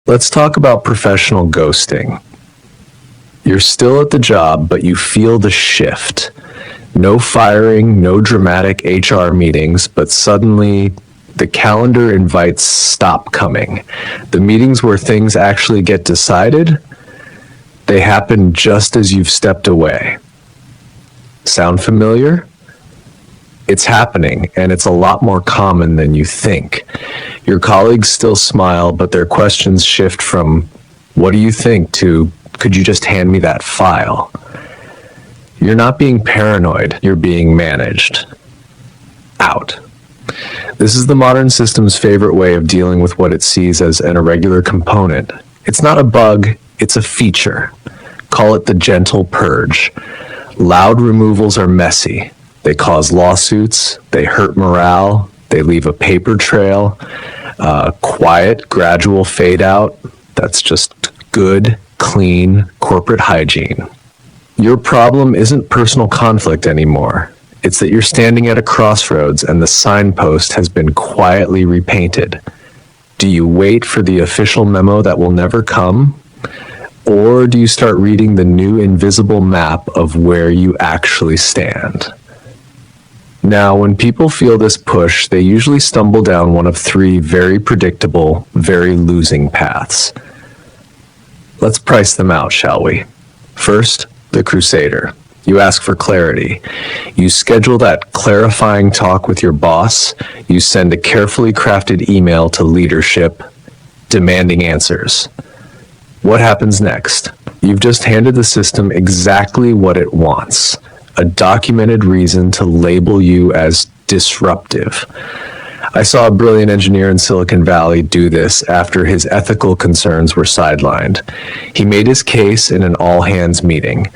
Let's talk about professional ghosting. You're still at the job, but you feel the shift. No firing, no dramatic HR meetings, but suddenly the calendar invites stop coming. The meetings where things actually get decided, they happen just as you've stepped away. Sound familiar? It's happening, and it's a lot more common than you think. Your colleagues still smile, but their questions shift from, "What do you think?" to, "Could you just hand me that file?" You're not being paranoid, you're being managed. Out. This is the modern system's favorite way of dealing with what it sees as an irregular component. It's not a bug, it's a feature. Call it the Gentle Purge. Loud removals are messy. They cause lawsuits, they hurt morale, they leave a paper trail. Quiet, gradual fade out, that's just good, clean corporate hygiene. Your problem isn't personal conflict anymore. It's that you're standing at a crossroads and the signpost has been quietly repainted. Do you wait for the official memo that will never come? Or do you start reading the new invisible map of where you actually stand? Now, when people feel this push, they usually stumble down one of three very predictable, very losing paths. Let's price them out, shall we? First, the crusader. You ask for clarity. You schedule that clarifying talk with your boss. You send a carefully crafted email to leadership demanding answers. What happens next? You've just handed the system exactly what it wants. A documented reason to label you as disruptive. I saw a brilliant engineer in Silicon Valley do this after his ethical concerns were sidelined. He made his case in an all-hands meeting.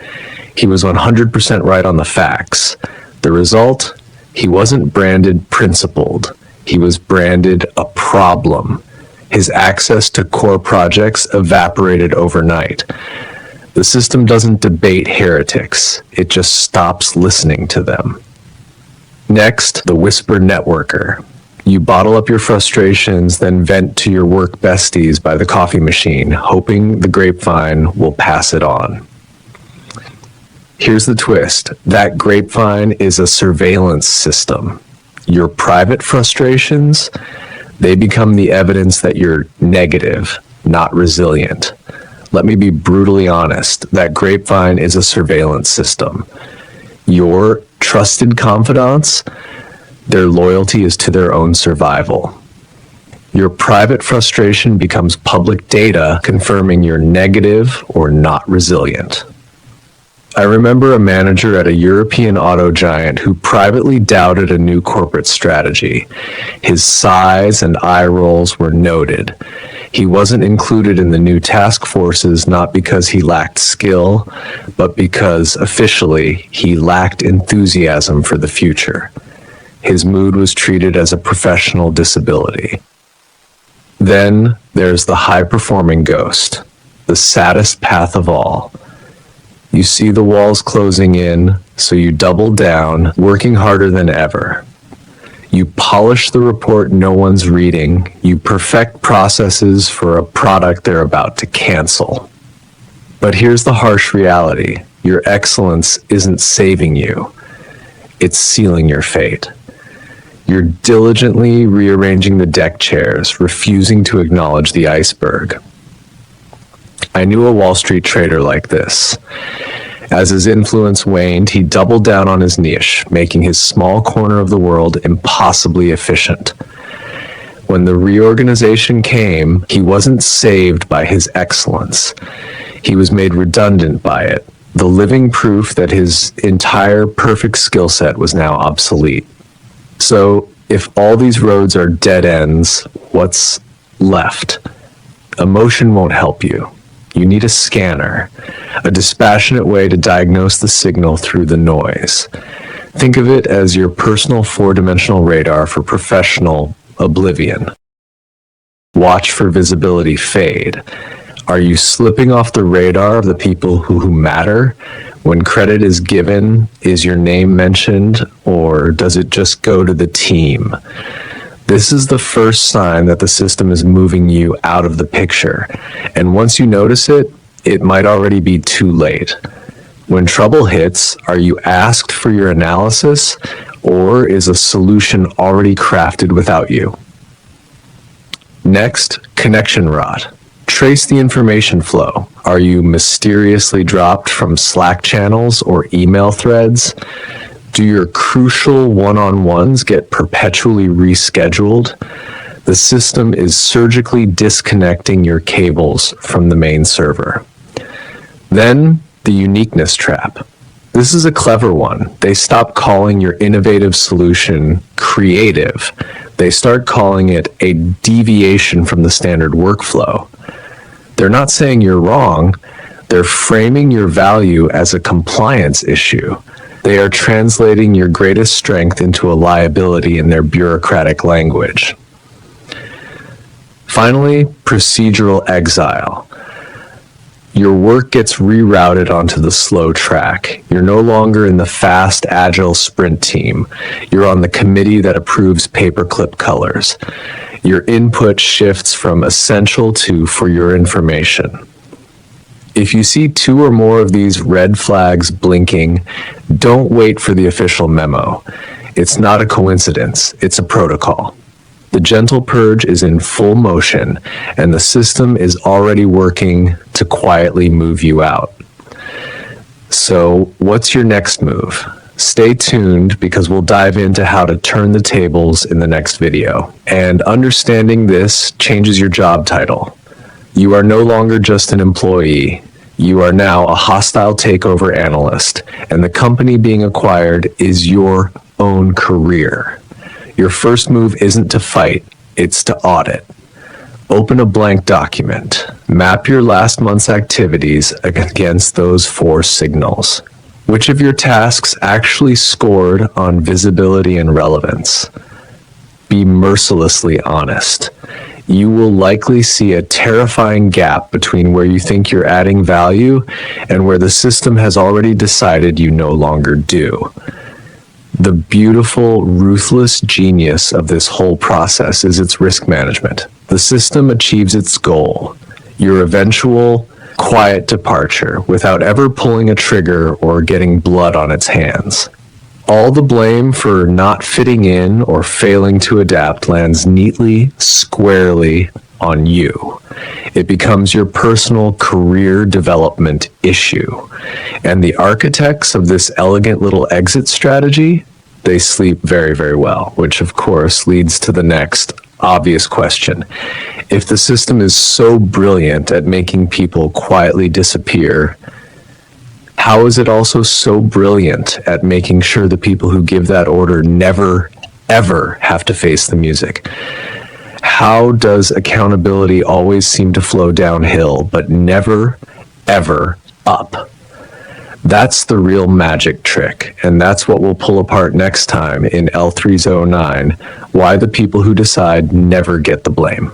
He was 100% right on the facts. The result? He wasn't branded principled. He was branded a problem. His access to core projects evaporated overnight. The system doesn't debate heretics. It just stops listening to them. Next, the whisper networker. You bottle up your frustrations, then vent to your work besties by the coffee machine, hoping the grapevine will pass it on. Here's the twist. That grapevine is a surveillance system. Your private frustrations, they become the evidence that you're negative, not resilient. Let me be brutally honest. That grapevine is a surveillance system. Your trusted confidants, their loyalty is to their own survival. Your private frustration becomes public data confirming you're negative or not resilient. I remember a manager at a European auto giant who privately doubted a new corporate strategy. His sighs and eye rolls were noted. He wasn't included in the new task forces not because he lacked skill, but because officially he lacked enthusiasm for the future. His mood was treated as a professional disability. Then there's the high-performing ghost, the saddest path of all. You see the walls closing in, so you double down, working harder than ever. You polish the report no one's reading. You perfect processes for a product they're about to cancel. But here's the harsh reality. Your excellence isn't saving you. It's sealing your fate. You're diligently rearranging the deck chairs, refusing to acknowledge the iceberg. I knew a Wall Street trader like this. As his influence waned, he doubled down on his niche, making his small corner of the world impossibly efficient. When the reorganization came, he wasn't saved by his excellence. He was made redundant by it, the living proof that his entire perfect skill set was now obsolete. So, if all these roads are dead ends, what's left? Emotion won't help you. You need a scanner, a dispassionate way to diagnose the signal through the noise. Think of it as your personal four-dimensional radar for professional oblivion. Watch for visibility fade. Are you slipping off the radar of the people who matter? When credit is given, is your name mentioned, or does it just go to the team? This is the first sign that the system is moving you out of the picture. And once you notice it, it might already be too late. When trouble hits, are you asked for your analysis, or is a solution already crafted without you? Next, connection rot. Trace the information flow. Are you mysteriously dropped from Slack channels or email threads? Do your crucial one-on-ones get perpetually rescheduled? The system is surgically disconnecting your cables from the main server. Then, the uniqueness trap. This is a clever one. They stop calling your innovative solution creative. They start calling it a deviation from the standard workflow. They're not saying you're wrong. They're framing your value as a compliance issue. They are translating your greatest strength into a liability in their bureaucratic language. Finally, procedural exile. Your work gets rerouted onto the slow track. You're no longer in the fast, agile sprint team. You're on the committee that approves paperclip colors. Your input shifts from essential to for your information. If you see 2 or more of these red flags blinking, don't wait for the official memo. It's not a coincidence, it's a protocol. The Gentle Purge is in full motion, and the system is already working to quietly move you out. So, what's your next move? Stay tuned, because we'll dive into how to turn the tables in the next video. And understanding this changes your job title. You are no longer just an employee. You are now a hostile takeover analyst, and the company being acquired is your own career. Your first move isn't to fight, it's to audit. Open a blank document. Map your last month's activities against those 4 signals. Which of your tasks actually scored on visibility and relevance? Be mercilessly honest. You will likely see a terrifying gap between where you think you're adding value and where the system has already decided you no longer do. The beautiful, ruthless genius of this whole process is its risk management. The system achieves its goal, your eventual quiet departure, without ever pulling a trigger or getting blood on its hands. All the blame for not fitting in or failing to adapt lands neatly, squarely on you. It becomes your personal career development issue. And the architects of this elegant little exit strategy, they sleep very, very well, which of course leads to the next obvious question. If the system is so brilliant at making people quietly disappear, how is it also so brilliant at making sure the people who give that order never, ever have to face the music? How does accountability always seem to flow downhill, but never, ever up? That's the real magic trick, and that's what we'll pull apart next time in L3-09, why the people who decide never get the blame.